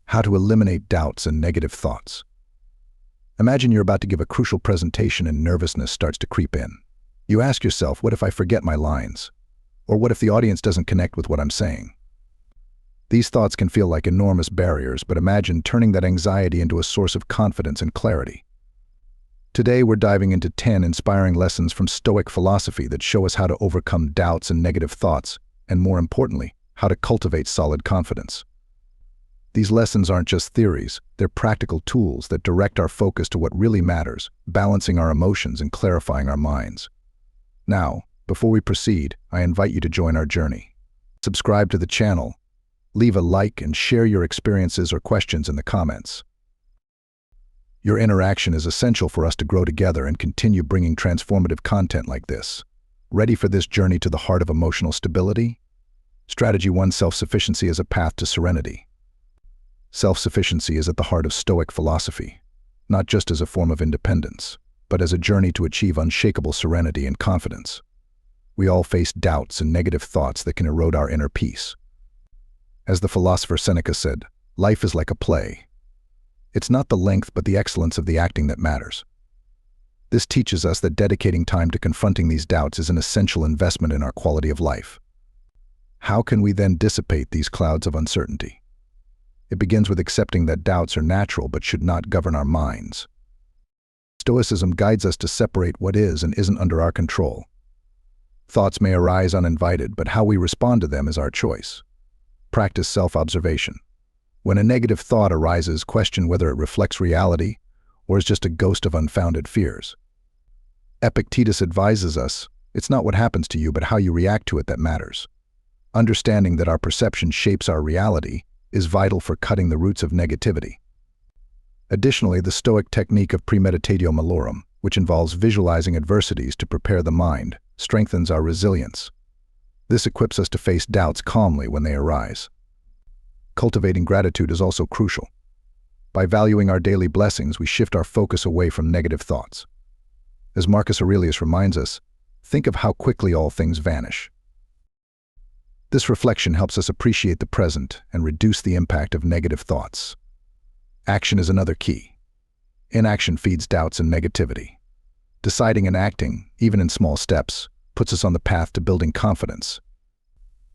How to eliminate doubts and negative thoughts. Imagine you're about to give a crucial presentation and nervousness starts to creep in. You ask yourself, what if I forget my lines? Or what if the audience doesn't connect with what I'm saying? These thoughts can feel like enormous barriers, but imagine turning that anxiety into a source of confidence and clarity. Today, we're diving into 10 inspiring lessons from Stoic philosophy that show us how to overcome doubts and negative thoughts, and more importantly, how to cultivate solid confidence. These lessons aren't just theories, they're practical tools that direct our focus to what really matters, balancing our emotions and clarifying our minds. Now, before we proceed, I invite you to join our journey. Subscribe to the channel, leave a like, and share your experiences or questions in the comments. Your interaction is essential for us to grow together and continue bringing transformative content like this. Ready for this journey to the heart of emotional stability? Strategy 1: Self-sufficiency as a path to serenity. Self-sufficiency is at the heart of Stoic philosophy, not just as a form of independence, but as a journey to achieve unshakable serenity and confidence. We all face doubts and negative thoughts that can erode our inner peace. As the philosopher Seneca said, life is like a play. It's not the length but the excellence of the acting that matters. This teaches us that dedicating time to confronting these doubts is an essential investment in our quality of life. How can we then dissipate these clouds of uncertainty? It begins with accepting that doubts are natural but should not govern our minds. Stoicism guides us to separate what is and isn't under our control. Thoughts may arise uninvited, but how we respond to them is our choice. Practice self-observation. When a negative thought arises, question whether it reflects reality or is just a ghost of unfounded fears. Epictetus advises us, it's not what happens to you but how you react to it that matters. Understanding that our perception shapes our reality is vital for cutting the roots of negativity. Additionally, the Stoic technique of premeditatio malorum, which involves visualizing adversities to prepare the mind, strengthens our resilience. This equips us to face doubts calmly when they arise. Cultivating gratitude is also crucial. By valuing our daily blessings, we shift our focus away from negative thoughts. As Marcus Aurelius reminds us, think of how quickly all things vanish. This reflection helps us appreciate the present and reduce the impact of negative thoughts. Action is another key. Inaction feeds doubts and negativity. Deciding and acting, even in small steps, puts us on the path to building confidence.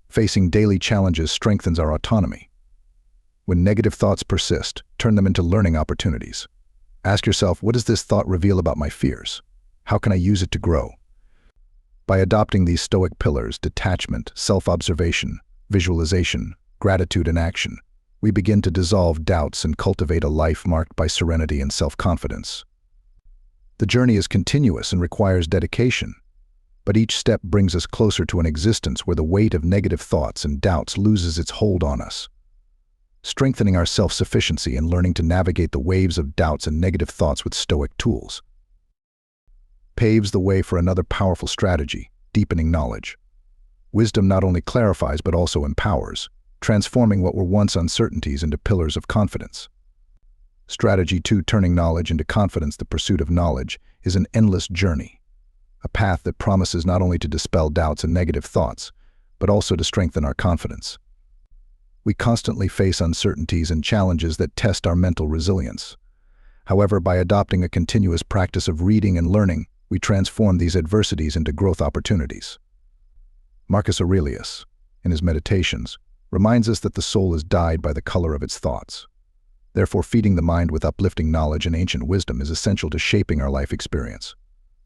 Facing daily challenges strengthens our autonomy. When negative thoughts persist, turn them into learning opportunities. Ask yourself, what does this thought reveal about my fears? How can I use it to grow? By adopting these Stoic pillars, detachment, self-observation, visualization, gratitude, and action, we begin to dissolve doubts and cultivate a life marked by serenity and self-confidence. The journey is continuous and requires dedication, but each step brings us closer to an existence where the weight of negative thoughts and doubts loses its hold on us. Strengthening our self-sufficiency and learning to navigate the waves of doubts and negative thoughts with Stoic tools paves the way for another powerful strategy: deepening knowledge. Wisdom not only clarifies but also empowers, transforming what were once uncertainties into pillars of confidence. Strategy 2: turning knowledge into confidence. The pursuit of knowledge is an endless journey, a path that promises not only to dispel doubts and negative thoughts, but also to strengthen our confidence. We constantly face uncertainties and challenges that test our mental resilience. However, by adopting a continuous practice of reading and learning, we transform these adversities into growth opportunities. Marcus Aurelius, in his Meditations, reminds us that the soul is dyed by the color of its thoughts. Therefore, feeding the mind with uplifting knowledge and ancient wisdom is essential to shaping our life experience,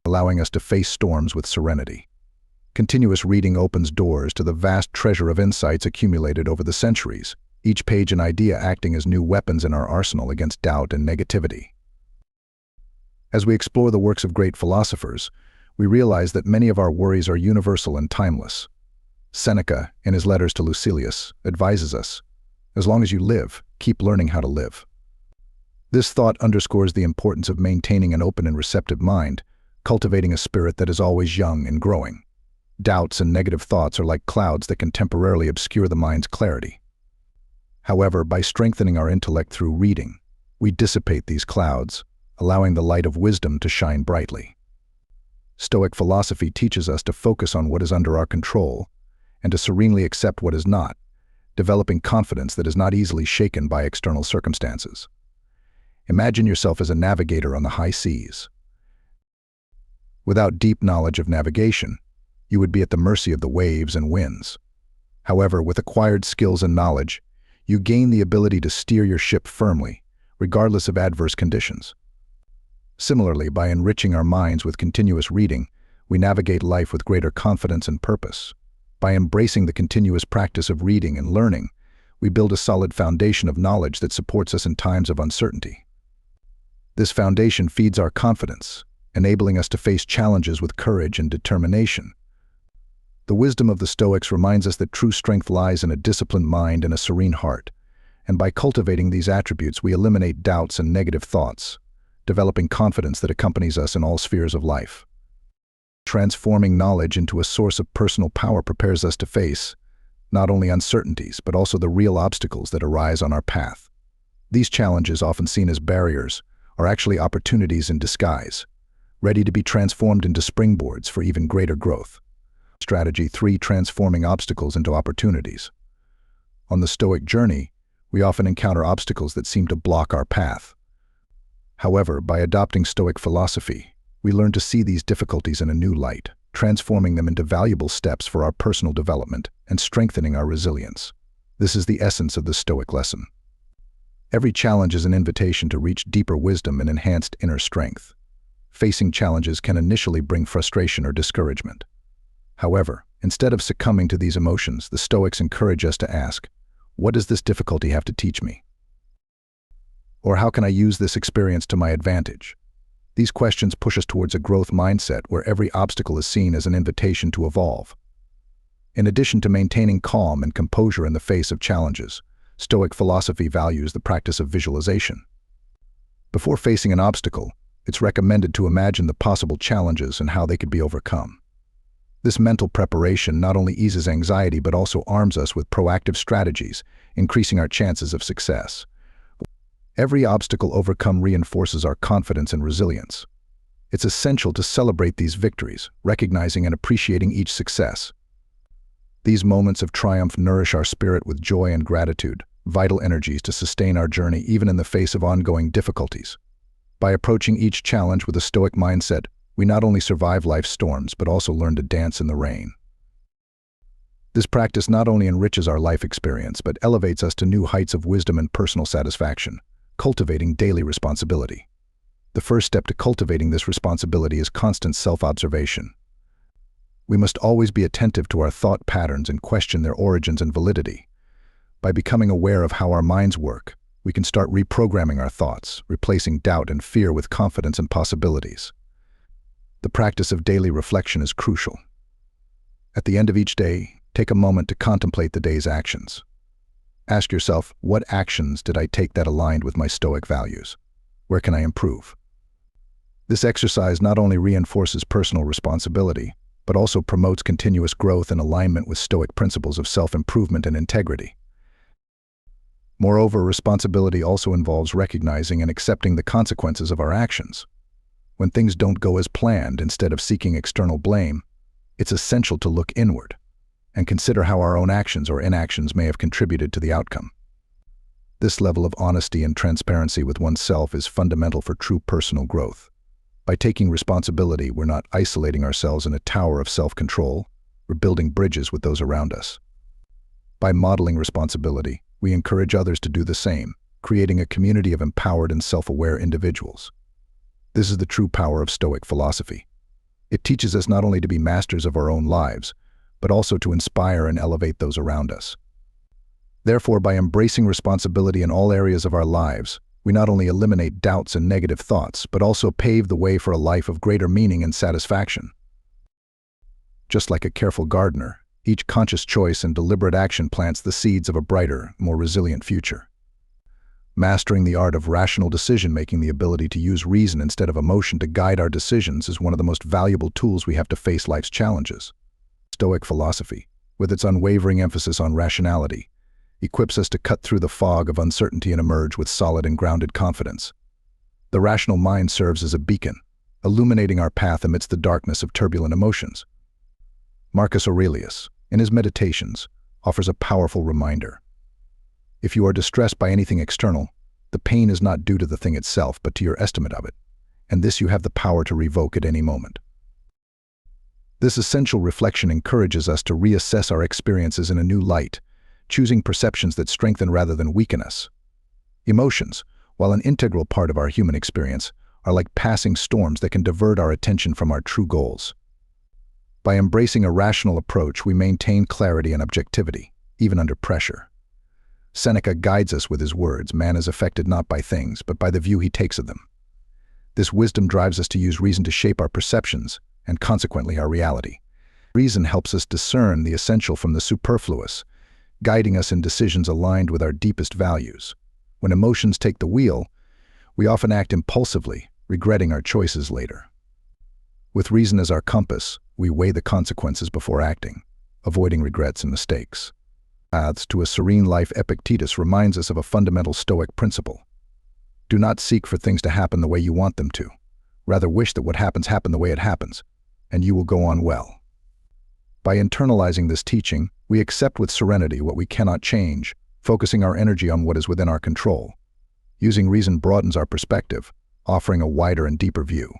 allowing us to face storms with serenity. Continuous reading opens doors to the vast treasure of insights accumulated over the centuries, each page an idea acting as new weapons in our arsenal against doubt and negativity. As we explore the works of great philosophers, we realize that many of our worries are universal and timeless. Seneca, in his letters to Lucilius, advises us, as long as you live, keep learning how to live. This thought underscores the importance of maintaining an open and receptive mind, cultivating a spirit that is always young and growing. Doubts and negative thoughts are like clouds that can temporarily obscure the mind's clarity. However, by strengthening our intellect through reading, we dissipate these clouds, allowing the light of wisdom to shine brightly. Stoic philosophy teaches us to focus on what is under our control and to serenely accept what is not, developing confidence that is not easily shaken by external circumstances. Imagine yourself as a navigator on the high seas. Without deep knowledge of navigation, you would be at the mercy of the waves and winds. However, with acquired skills and knowledge, you gain the ability to steer your ship firmly, regardless of adverse conditions. Similarly, by enriching our minds with continuous reading, we navigate life with greater confidence and purpose. By embracing the continuous practice of reading and learning, we build a solid foundation of knowledge that supports us in times of uncertainty. This foundation feeds our confidence, enabling us to face challenges with courage and determination. The wisdom of the Stoics reminds us that true strength lies in a disciplined mind and a serene heart, and by cultivating these attributes we eliminate doubts and negative thoughts, developing confidence that accompanies us in all spheres of life. Transforming knowledge into a source of personal power prepares us to face not only uncertainties, but also the real obstacles that arise on our path. These challenges, often seen as barriers, are actually opportunities in disguise, ready to be transformed into springboards for even greater growth. Strategy 3: Transforming obstacles into opportunities. On the Stoic journey, we often encounter obstacles that seem to block our path. However, by adopting Stoic philosophy, we learn to see these difficulties in a new light, transforming them into valuable steps for our personal development and strengthening our resilience. This is the essence of the Stoic lesson. Every challenge is an invitation to reach deeper wisdom and enhanced inner strength. Facing challenges can initially bring frustration or discouragement. However, instead of succumbing to these emotions, the Stoics encourage us to ask, what does this difficulty have to teach me? Or how can I use this experience to my advantage? These questions push us towards a growth mindset where every obstacle is seen as an invitation to evolve. In addition to maintaining calm and composure in the face of challenges, Stoic philosophy values the practice of visualization. Before facing an obstacle, it's recommended to imagine the possible challenges and how they could be overcome. This mental preparation not only eases anxiety but also arms us with proactive strategies, increasing our chances of success. Every obstacle overcome reinforces our confidence and resilience. It's essential to celebrate these victories, recognizing and appreciating each success. These moments of triumph nourish our spirit with joy and gratitude, vital energies to sustain our journey even in the face of ongoing difficulties. By approaching each challenge with a Stoic mindset, we not only survive life's storms but also learn to dance in the rain. This practice not only enriches our life experience but elevates us to new heights of wisdom and personal satisfaction, cultivating daily responsibility. The first step to cultivating this responsibility is constant self-observation. We must always be attentive to our thought patterns and question their origins and validity. By becoming aware of how our minds work, we can start reprogramming our thoughts, replacing doubt and fear with confidence and possibilities. The practice of daily reflection is crucial. At the end of each day, take a moment to contemplate the day's actions. Ask yourself, what actions did I take that aligned with my Stoic values? Where can I improve? This exercise not only reinforces personal responsibility, but also promotes continuous growth in alignment with Stoic principles of self-improvement and integrity. Moreover, responsibility also involves recognizing and accepting the consequences of our actions. When things don't go as planned, instead of seeking external blame, it's essential to look inward and consider how our own actions or inactions may have contributed to the outcome. This level of honesty and transparency with oneself is fundamental for true personal growth. By taking responsibility, we're not isolating ourselves in a tower of self-control, we're building bridges with those around us. By modeling responsibility, we encourage others to do the same, creating a community of empowered and self-aware individuals. This is the true power of Stoic philosophy. It teaches us not only to be masters of our own lives, but also to inspire and elevate those around us. Therefore, by embracing responsibility in all areas of our lives, we not only eliminate doubts and negative thoughts, but also pave the way for a life of greater meaning and satisfaction. Just like a careful gardener, each conscious choice and deliberate action plants the seeds of a brighter, more resilient future. Mastering the art of rational decision-making, the ability to use reason instead of emotion to guide our decisions, is one of the most valuable tools we have to face life's challenges. Stoic philosophy, with its unwavering emphasis on rationality, equips us to cut through the fog of uncertainty and emerge with solid and grounded confidence. The rational mind serves as a beacon, illuminating our path amidst the darkness of turbulent emotions. Marcus Aurelius, in his Meditations, offers a powerful reminder. If you are distressed by anything external, the pain is not due to the thing itself, but to your estimate of it, and this you have the power to revoke at any moment. This essential reflection encourages us to reassess our experiences in a new light, choosing perceptions that strengthen rather than weaken us. Emotions, while an integral part of our human experience, are like passing storms that can divert our attention from our true goals. By embracing a rational approach, we maintain clarity and objectivity, even under pressure. Seneca guides us with his words, "Man is affected not by things, but by the view he takes of them." This wisdom drives us to use reason to shape our perceptions, and consequently our reality. Reason helps us discern the essential from the superfluous, guiding us in decisions aligned with our deepest values. When emotions take the wheel, we often act impulsively, regretting our choices later. With reason as our compass, we weigh the consequences before acting, avoiding regrets and mistakes. Paths to a serene life. Epictetus reminds us of a fundamental Stoic principle. Do not seek for things to happen the way you want them to. Rather wish that what happens happen the way it happens, and you will go on well. By internalizing this teaching, we accept with serenity what we cannot change, focusing our energy on what is within our control. Using reason broadens our perspective, offering a wider and deeper view.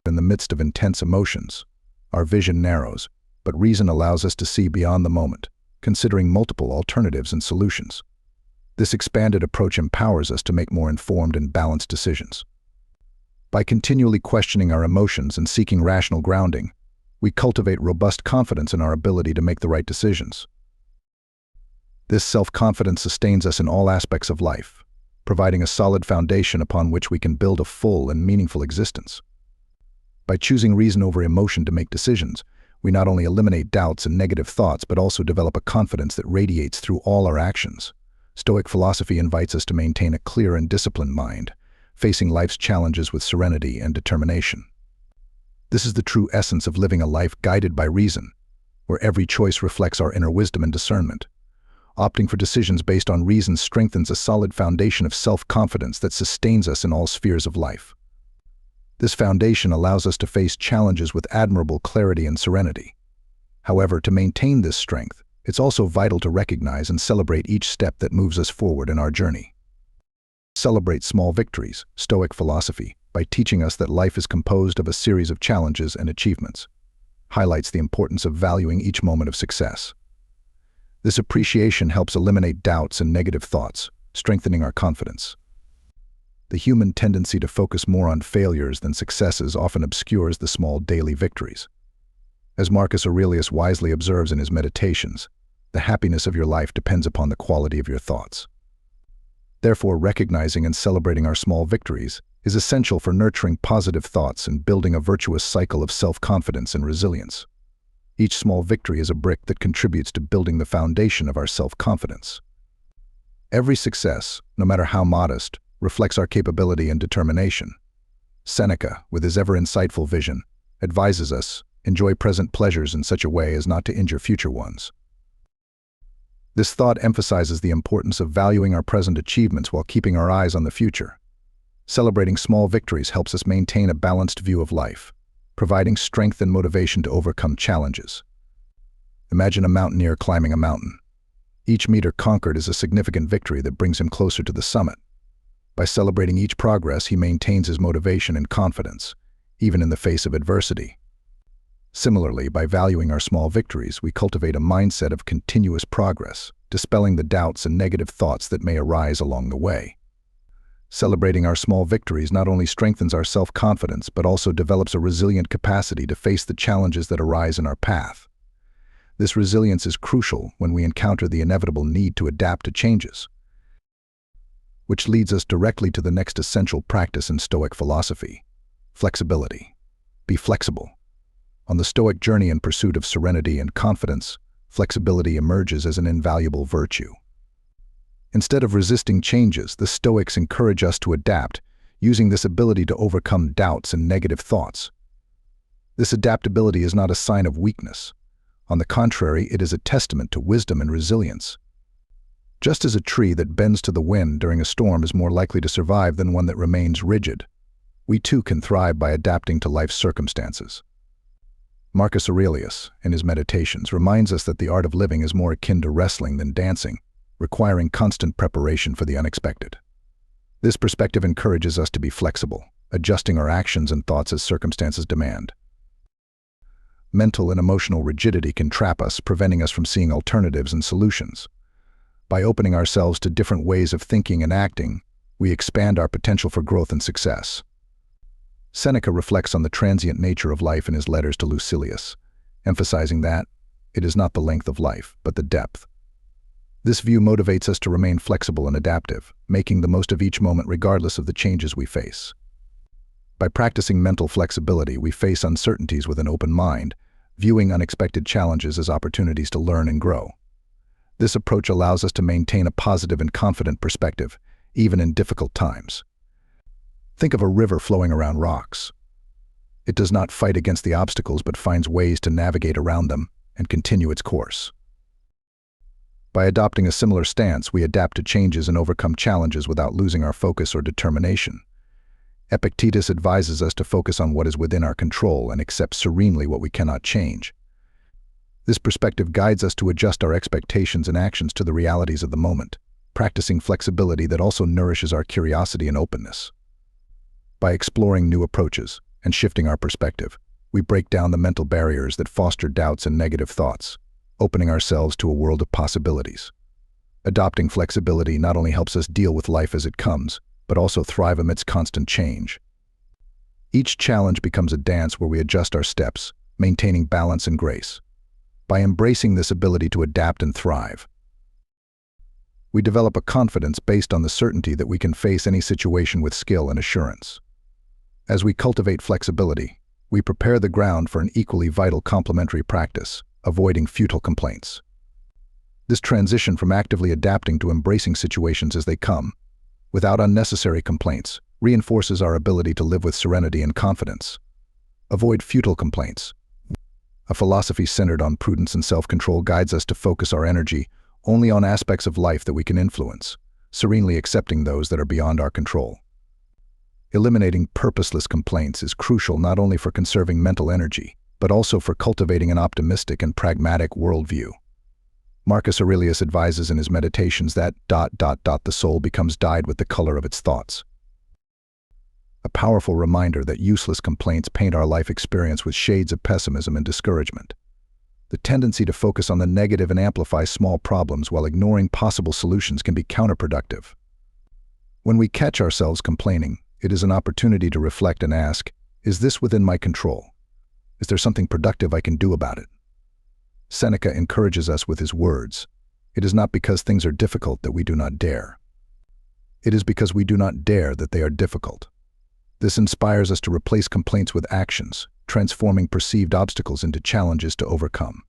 In the midst of intense emotions, our vision narrows, but reason allows us to see beyond the moment, considering multiple alternatives and solutions. This expanded approach empowers us to make more informed and balanced decisions. By continually questioning our emotions and seeking rational grounding, we cultivate robust confidence in our ability to make the right decisions. This self-confidence sustains us in all aspects of life, providing a solid foundation upon which we can build a full and meaningful existence. By choosing reason over emotion to make decisions, we not only eliminate doubts and negative thoughts, but also develop a confidence that radiates through all our actions. Stoic philosophy invites us to maintain a clear and disciplined mind, facing life's challenges with serenity and determination. This is the true essence of living a life guided by reason, where every choice reflects our inner wisdom and discernment. Opting for decisions based on reason strengthens a solid foundation of self-confidence that sustains us in all spheres of life. This foundation allows us to face challenges with admirable clarity and serenity. However, to maintain this strength, it's also vital to recognize and celebrate each step that moves us forward in our journey. Celebrate small victories. Stoic philosophy, by teaching us that life is composed of a series of challenges and achievements, highlights the importance of valuing each moment of success. This appreciation helps eliminate doubts and negative thoughts, strengthening our confidence. The human tendency to focus more on failures than successes often obscures the small daily victories. As Marcus Aurelius wisely observes in his Meditations, the happiness of your life depends upon the quality of your thoughts. Therefore, recognizing and celebrating our small victories is essential for nurturing positive thoughts and building a virtuous cycle of self-confidence and resilience. Each small victory is a brick that contributes to building the foundation of our self-confidence. Every success, no matter how modest, reflects our capability and determination. Seneca, with his ever-insightful vision, advises us, enjoy present pleasures in such a way as not to injure future ones. This thought emphasizes the importance of valuing our present achievements while keeping our eyes on the future. Celebrating small victories helps us maintain a balanced view of life, providing strength and motivation to overcome challenges. Imagine a mountaineer climbing a mountain. Each meter conquered is a significant victory that brings him closer to the summit. By celebrating each progress, he maintains his motivation and confidence, even in the face of adversity. Similarly, by valuing our small victories, we cultivate a mindset of continuous progress, dispelling the doubts and negative thoughts that may arise along the way. Celebrating our small victories not only strengthens our self-confidence, but also develops a resilient capacity to face the challenges that arise in our path. This resilience is crucial when we encounter the inevitable need to adapt to changes, which leads us directly to the next essential practice in Stoic philosophy: flexibility. Be flexible. On the Stoic journey in pursuit of serenity and confidence, flexibility emerges as an invaluable virtue. Instead of resisting changes, the Stoics encourage us to adapt, using this ability to overcome doubts and negative thoughts. This adaptability is not a sign of weakness. On the contrary, it is a testament to wisdom and resilience. Just as a tree that bends to the wind during a storm is more likely to survive than one that remains rigid, we too can thrive by adapting to life's circumstances. Marcus Aurelius, in his Meditations, reminds us that the art of living is more akin to wrestling than dancing, requiring constant preparation for the unexpected. This perspective encourages us to be flexible, adjusting our actions and thoughts as circumstances demand. Mental and emotional rigidity can trap us, preventing us from seeing alternatives and solutions. By opening ourselves to different ways of thinking and acting, we expand our potential for growth and success. Seneca reflects on the transient nature of life in his letters to Lucilius, emphasizing that it is not the length of life, but the depth. This view motivates us to remain flexible and adaptive, making the most of each moment regardless of the changes we face. By practicing mental flexibility, we face uncertainties with an open mind, viewing unexpected challenges as opportunities to learn and grow. This approach allows us to maintain a positive and confident perspective, even in difficult times. Think of a river flowing around rocks. It does not fight against the obstacles but finds ways to navigate around them and continue its course. By adopting a similar stance, we adapt to changes and overcome challenges without losing our focus or determination. Epictetus advises us to focus on what is within our control and accept serenely what we cannot change. This perspective guides us to adjust our expectations and actions to the realities of the moment, practicing flexibility that also nourishes our curiosity and openness. By exploring new approaches and shifting our perspective, we break down the mental barriers that foster doubts and negative thoughts, opening ourselves to a world of possibilities. Adopting flexibility not only helps us deal with life as it comes, but also thrive amidst constant change. Each challenge becomes a dance where we adjust our steps, maintaining balance and grace. By embracing this ability to adapt and thrive, we develop a confidence based on the certainty that we can face any situation with skill and assurance. As we cultivate flexibility, we prepare the ground for an equally vital complementary practice, avoiding futile complaints. This transition from actively adapting to embracing situations as they come, without unnecessary complaints, reinforces our ability to live with serenity and confidence. Avoid futile complaints. A philosophy centered on prudence and self-control guides us to focus our energy only on aspects of life that we can influence, serenely accepting those that are beyond our control. Eliminating purposeless complaints is crucial not only for conserving mental energy, but also for cultivating an optimistic and pragmatic worldview. Marcus Aurelius advises in his Meditations that ... the soul becomes dyed with the color of its thoughts. A powerful reminder that useless complaints paint our life experience with shades of pessimism and discouragement. The tendency to focus on the negative and amplify small problems while ignoring possible solutions can be counterproductive. When we catch ourselves complaining, it is an opportunity to reflect and ask, is this within my control? Is there something productive I can do about it? Seneca encourages us with his words, it is not because things are difficult that we do not dare. It is because we do not dare that they are difficult. This inspires us to replace complaints with actions, transforming perceived obstacles into challenges to overcome.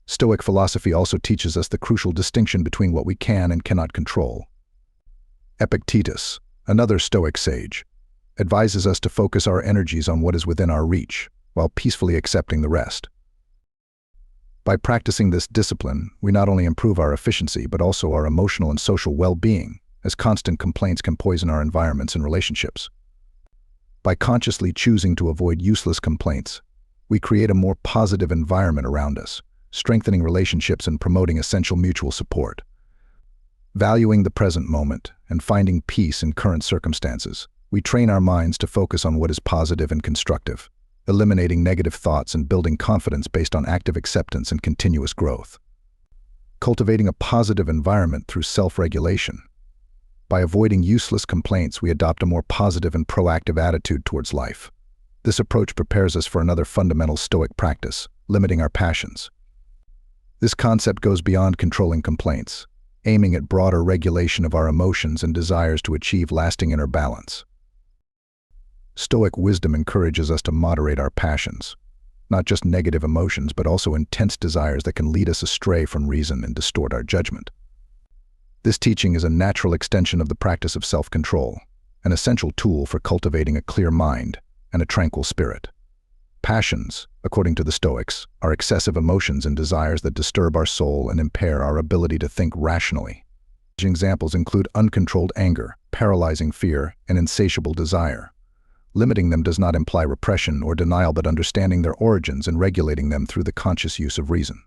Stoic philosophy also teaches us the crucial distinction between what we can and cannot control. Epictetus, another Stoic sage, advises us to focus our energies on what is within our reach, while peacefully accepting the rest. By practicing this discipline, we not only improve our efficiency but also our emotional and social well-being, as constant complaints can poison our environments and relationships. By consciously choosing to avoid useless complaints, we create a more positive environment around us, strengthening relationships and promoting essential mutual support. Valuing the present moment and finding peace in current circumstances, we train our minds to focus on what is positive and constructive, eliminating negative thoughts and building confidence based on active acceptance and continuous growth. Cultivating a positive environment through self-regulation. By avoiding useless complaints, we adopt a more positive and proactive attitude towards life. This approach prepares us for another fundamental Stoic practice, limiting our passions. This concept goes beyond controlling complaints, aiming at broader regulation of our emotions and desires to achieve lasting inner balance. Stoic wisdom encourages us to moderate our passions, not just negative emotions, but also intense desires that can lead us astray from reason and distort our judgment. This teaching is a natural extension of the practice of self-control, an essential tool for cultivating a clear mind and a tranquil spirit. Passions, according to the Stoics, are excessive emotions and desires that disturb our soul and impair our ability to think rationally. Examples include uncontrolled anger, paralyzing fear, and insatiable desire. Limiting them does not imply repression or denial, but understanding their origins and regulating them through the conscious use of reason.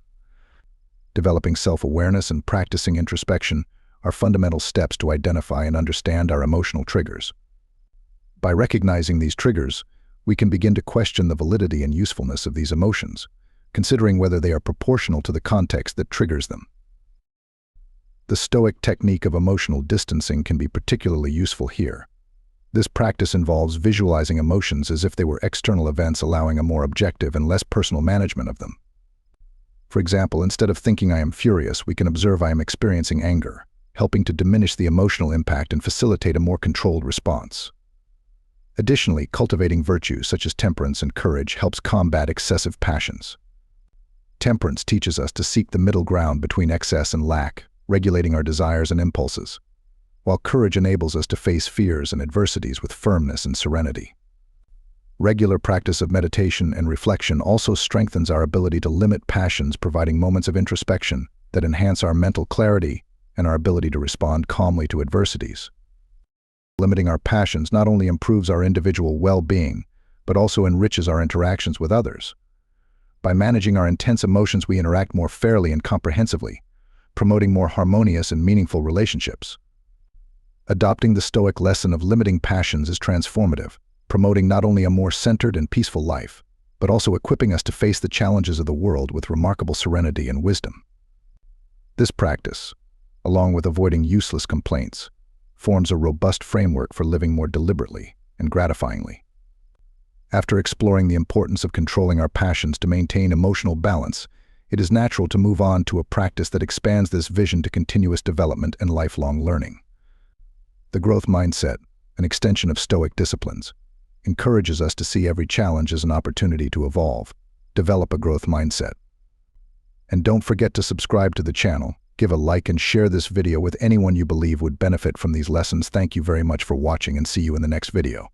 Developing self-awareness and practicing introspection are fundamental steps to identify and understand our emotional triggers. By recognizing these triggers, we can begin to question the validity and usefulness of these emotions, considering whether they are proportional to the context that triggers them. The Stoic technique of emotional distancing can be particularly useful here. This practice involves visualizing emotions as if they were external events, allowing a more objective and less personal management of them. For example, instead of thinking I am furious, we can observe I am experiencing anger, helping to diminish the emotional impact and facilitate a more controlled response. Additionally, cultivating virtues such as temperance and courage helps combat excessive passions. Temperance teaches us to seek the middle ground between excess and lack, regulating our desires and impulses, while courage enables us to face fears and adversities with firmness and serenity. Regular practice of meditation and reflection also strengthens our ability to limit passions, providing moments of introspection that enhance our mental clarity and our ability to respond calmly to adversities. Limiting our passions not only improves our individual well-being, but also enriches our interactions with others. By managing our intense emotions, we interact more fairly and comprehensively, promoting more harmonious and meaningful relationships. Adopting the Stoic lesson of limiting passions is transformative, promoting not only a more centered and peaceful life, but also equipping us to face the challenges of the world with remarkable serenity and wisdom. This practice, along with avoiding useless complaints, forms a robust framework for living more deliberately and gratifyingly. After exploring the importance of controlling our passions to maintain emotional balance, it is natural to move on to a practice that expands this vision to continuous development and lifelong learning. The growth mindset, an extension of Stoic disciplines, encourages us to see every challenge as an opportunity to evolve, develop a growth mindset. And don't forget to subscribe to the channel, give a like and share this video with anyone you believe would benefit from these lessons. Thank you very much for watching and see you in the next video.